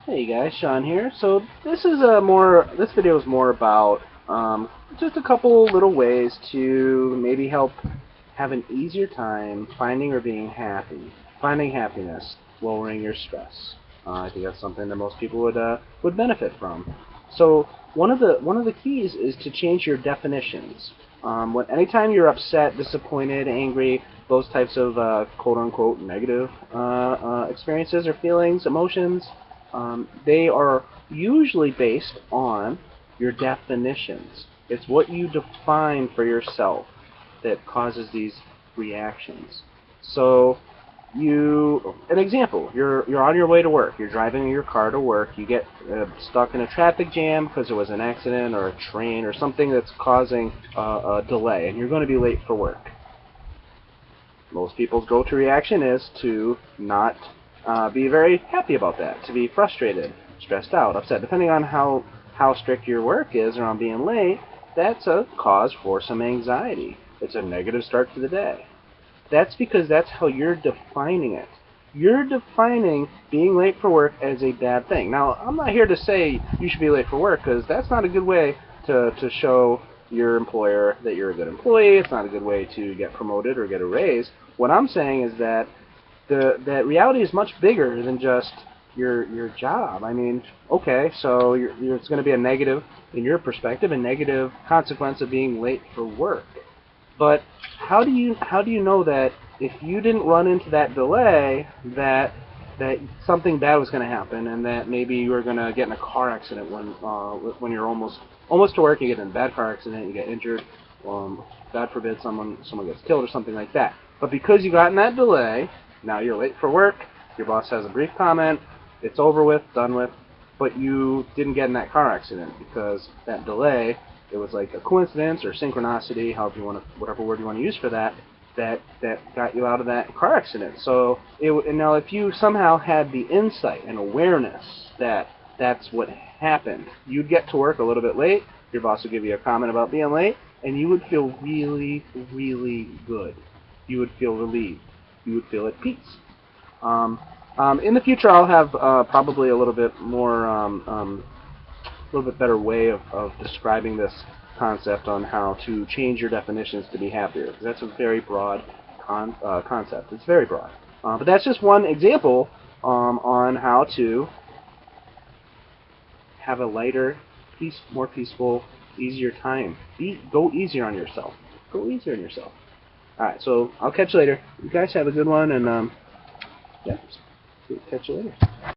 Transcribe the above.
Hey guys, Sean here. So this video is more about just a couple little ways to maybe help have an easier time finding or being happy, finding happiness, lowering your stress. I think that's something that most people would benefit from. So one of the keys is to change your definitions. Anytime you're upset, disappointed, angry, those types of quote unquote negative experiences or feelings, emotions, they are usually based on your definitions. It's what you define for yourself that causes these reactions. So an example, you're on your way to work, you're driving your car to work, you get stuck in a traffic jam because there was an accident or a train or something that's causing a delay, and you're going to be late for work. Most people's go-to reaction is to not be very happy about that, to be frustrated, stressed out, upset. Depending on how strict your work is around being late, that's a cause for some anxiety. It's a negative start to the day. That's because that's how you're defining it. You're defining being late for work as a bad thing. Now, I'm not here to say you should be late for work, because that's not a good way to show your employer that you're a good employee. It's not a good way to get promoted or get a raise. What I'm saying is that that reality is much bigger than just your job. I mean, okay, so it's going to be a negative, in your perspective, a negative consequence of being late for work. But how do you know that if you didn't run into that delay, that something bad was going to happen, and that maybe you were going to get in a car accident when you're almost to work, you get in a bad car accident, you get injured, God forbid someone gets killed or something like that. But because you got in that delay, now you're late for work, your boss has a brief comment, it's over with, done with, but you didn't get in that car accident because that delay, it was like a coincidence or synchronicity, whatever word you want to use for that, that got you out of that car accident. So and now if you somehow had the insight and awareness that that's what happened, you'd get to work a little bit late, your boss would give you a comment about being late, and you would feel really, really good. You would feel relieved. You would feel at peace. In the future, I'll have probably a little bit more, a little bit better way of describing this concept on how to change your definitions to be happier. Because that's a very broad concept. It's very broad. But that's just one example on how to have a lighter, more peaceful, easier time. Go easier on yourself. Go easier on yourself. All right, so I'll catch you later. You guys have a good one, and yeah, catch you later.